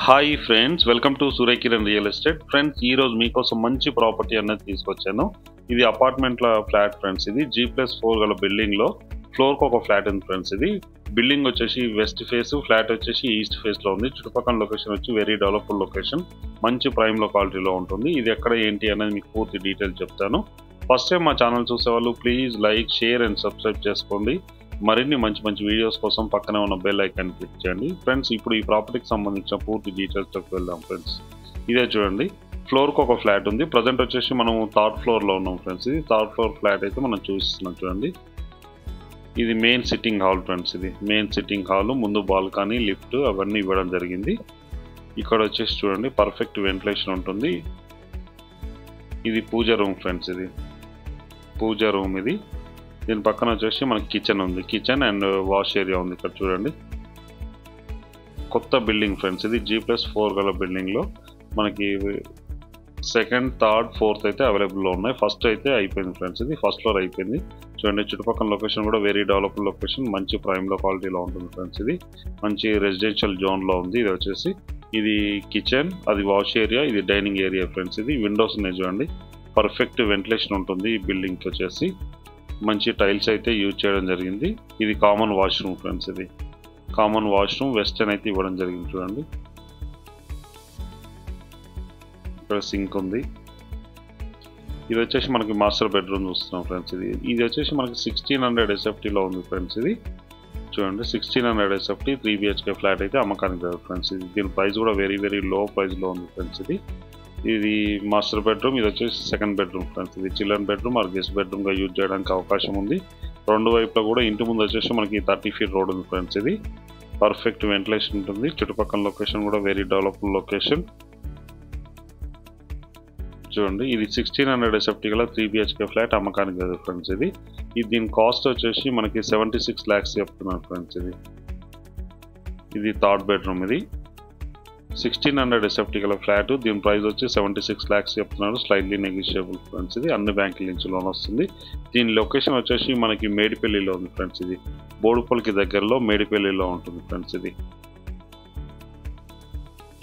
Hi friends, welcome to Surya Kiran real estate. Friends, ఈ రోజు మీకోసం మంచి ప్రాపర్టీ అనేది తీసుకొచ్చాను. ఇది అపార్ట్మెంట్ల ఫ్లాట్ ఫ్రెండ్స్. ఇది G+4 గల బిల్డింగ్ లో ఫ్లోర్ కు ఒక ఫ్లాట్ ఉంది ఫ్రెండ్స్. ఇది బిల్డింగ్ వచ్చేసి వెస్ట్ ఫేస్, ఫ్లాట్ వచ్చేసి ఈస్ట్ ఫేస్ లో ఉంది. చుట్టుపక్కల లొకేషన్ వచ్చి వెరీ డెవలప్డ్ లొకేషన్, మంచి ప్రైమ్ లొకాలిటీలో ఉంటుంది. ఇది ఎక్కడ ఏంటి అనేది మీకు పూర్తి డీటెయిల్స్ చెప్తాను. ఫస్ట్ టైం మా ఛానల్ చూసేవాళ్ళు please like, share and subscribe చేసుకోండి. మరిన్ని మంచి మంచి వీడియోస్ కోసం పక్కనే ఉన్న బెల్ ఐకాన్ క్లిక్ చేయండి. ఫ్రెండ్స్, ఇప్పుడు ఈ ప్రాపర్టీకి సంబంధించిన పూర్తి డీటెయిల్స్లోకి వెళ్దాం ఫ్రెండ్స్. ఇదే చూడండి, ఫ్లోర్కి ఒక ఫ్లాట్ ఉంది. ప్రజెంట్ వచ్చేసి మనం థర్డ్ ఫ్లోర్లో ఉన్నాం ఫ్రెండ్స్. ఇది థర్డ్ ఫ్లోర్ ఫ్లాట్ అయితే మనం చూస్తున్నాం చూడండి. ఇది మెయిన్ సిట్టింగ్ హాల్ ఫ్రెండ్స్. ఇది మెయిన్ సిట్టింగ్ హాల్, ముందు బాల్కనీ, లిఫ్ట్ అవన్నీ ఇవ్వడం జరిగింది. ఇక్కడ వచ్చేసి చూడండి పర్ఫెక్ట్ వెంటిలేషన్ ఉంటుంది. ఇది పూజ రూమ్ ఫ్రెండ్స్. ఇది పూజ రూమ్. ఇది దీని పక్కన వచ్చేసి మనకి కిచెన్ ఉంది. కిచెన్ అండ్ వాష్ ఏరియా ఉంది. ఇక్కడ చూడండి కొత్త బిల్డింగ్ ఫ్రెండ్స్. ఇది G+4 గల బిల్డింగ్లో మనకి సెకండ్, థర్డ్, ఫోర్త్ అయితే అవైలబుల్లో ఉన్నాయి. ఫస్ట్ అయితే అయిపోయింది ఫ్రెండ్స్. ఇది ఫస్ట్ ఫ్లోర్ అయిపోయింది. చూడండి చుట్టుపక్కల లొకేషన్ కూడా వెరీ డెవలప్డ్ లొకేషన్, మంచి ప్రైమ్ లొకాలిటీలో ఉంటుంది ఫ్రెండ్స్. ఇది మంచి రెసిడెన్షియల్ జోన్లో ఉంది. ఇది వచ్చేసి ఇది కిచెన్, అది వాష్ ఏరియా, ఇది డైనింగ్ ఏరియా ఫ్రెండ్స్. ఇది విండోస్ ఉన్నాయి చూడండి, పర్ఫెక్ట్ వెంటిలేషన్ ఉంటుంది ఈ బిల్డింగ్కి వచ్చేసి. మంచి టైల్స్ అయితే యూజ్ చేయడం జరిగింది. ఇది కామన్ వాష్రూమ్ ఫ్రెండ్స్. ఇది కామన్ వాష్రూమ్, వెస్టర్న్ అయితే ఇవ్వడం జరిగింది చూడండి. ఇక్కడ సింక్ ఉంది. ఇది వచ్చేసి మనకి మాస్టర్ బెడ్రూమ్ చూస్తున్నాం ఫ్రెండ్స్. ఇది వచ్చేసి మనకి 1600 SFTలో ఉంది ఫ్రెండ్స్. ఇది చూడండి 1600 SFT 3 BHK ఫ్లాట్ అయితే అమ్మకానికి కాదు ఫ్రెండ్స్. ఇది దీని ప్రైస్ కూడా వెరీ వెరీ లో ప్రైస్లో ఉంది ఫ్రెండ్స్. ఇది మాస్టర్ బెడ్రూమ్, ఇది వచ్చేసి సెకండ్ బెడ్రూమ్ ఫ్రెండ్స్. ఇది చిల్డ్రన్ బెడ్రూమ్ ఆర్ గెస్ట్ బెడ్రూమ్గా యూజ్ చేయడానికి అవకాశం ఉంది. రెండు వైపులో కూడా ఇంటి ముందు వచ్చేసి మనకి 30 feet రోడ్ ఉంది ఫ్రెండ్స్. ఇది పర్ఫెక్ట్ వెంటిలేషన్ ఉంటుంది. చుట్టుపక్కల లొకేషన్ కూడా వెరీ డెవలప్డ్ లొకేషన్. చూడండి ఇది 1600 SFT గల 3 BHK ఫ్లాట్ అమ్మకానికి కాదు ఫ్రెండ్స్. ఇది దీని కాస్ట్ వచ్చేసి మనకి 76 lakhs చెప్తున్నారు ఫ్రెండ్స్. ఇది థర్డ్ బెడ్రూమ్. ఇది 1600 SFT గల ఫ్లాట్, దీని ప్రైస్ వచ్చి 76 lakhs చెప్తున్నారు. Slightly negotiable friends. ఇది అన్ని బ్యాంకుల నుంచి లోన్ వస్తుంది. దీని లొకేషన్ వచ్చేసి మనకి మేడిపల్లిలో ఉంది ఫ్రెండ్స్. ఇది బోడుపల్లికి దగ్గరలో మేడిపల్లిలో ఉంటుంది ఫ్రెండ్స్. ఇది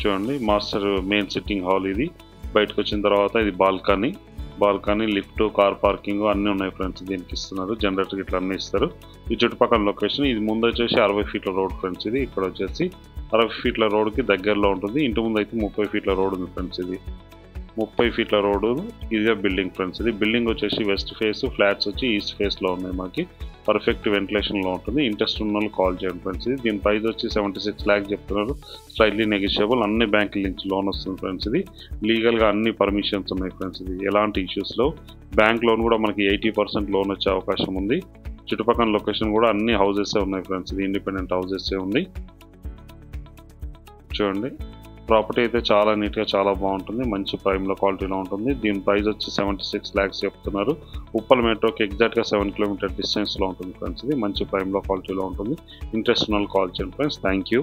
చూడండి మాస్టర్ మెయిన్ సిట్టింగ్ హాల్. ఇది బయటకు వచ్చిన తర్వాత ఇది బాల్కనీ, లిఫ్ట్, కార్ పార్కింగ్ అన్నీ ఉన్నాయి ఫ్రెండ్స్. దీనికి ఇస్తున్నారు జనరేటర్ ఇట్లా అన్నీ ఇస్తారు. ఈ చుట్టుపక్కల లొకేషన్. ఇది ముందు వచ్చేసి 60 feet రోడ్ ఫ్రెండ్స్. ఇది ఇక్కడ వచ్చేసి 60 feet రోడ్కి దగ్గరలో ఉంటుంది. ఇంటి ముందు అయితే 30 feet రోడ్ ఉంది ఫ్రెండ్స్. ఇది 30 feet రోడ్డు. ఇదే బిల్డింగ్ ఫ్రెండ్స్. ఇది బిల్డింగ్ వచ్చేసి వెస్ట్ ఫేస్, ఫ్లాట్స్ వచ్చి ఈస్ట్ ఫేస్లో ఉన్నాయి. మనకి పర్ఫెక్ట్ వెంటిలేషన్లో ఉంటుంది. ఇంట్రెస్ట్ ఉన్న వాళ్ళు కాల్ చేయండి ఫ్రెండ్స్. దీని ప్రైస్ వచ్చి 76 lakhs చెప్తున్నారు. స్లైట్లీ నెగిషియబుల్, అన్ని బ్యాంకుల నుంచి లోన్ వస్తుంది ఫ్రెండ్స్. ఇది లీగల్గా అన్ని పర్మిషన్స్ ఉన్నాయి ఫ్రెండ్స్. ఇది ఎలాంటి ఇష్యూస్లో బ్యాంక్ లోన్ కూడా మనకి 80% లోన్ వచ్చే అవకాశం ఉంది. చుట్టుపక్కల లొకేషన్ కూడా అన్ని హౌసెస్ ఉన్నాయి ఫ్రెండ్స్. ఇది ఇండిపెండెంట్ హౌసెస్ ఉంది. చూడండి ప్రాపర్టీ అయితే చాలా నీట్గా, చాలా బాగుంటుంది. మంచి ప్రైమ్ లొకాలిటీలో ఉంటుంది. దీని ప్రైస్ వచ్చి 76 lakhs చెప్తున్నారు. ఉప్పల్ మెట్రోకి ఎగ్జాక్ట్గా 7 kilometer డిస్టెన్స్లో ఉంటుంది ఫ్రెండ్స్. ఇది మంచి ప్రైమ్ లొకాలిటీలో ఉంటుంది. ఇంట్రెస్ట్ ఉన్న వాళ్ళు కాల్ చేయండి ఫ్రెండ్స్. Thank you.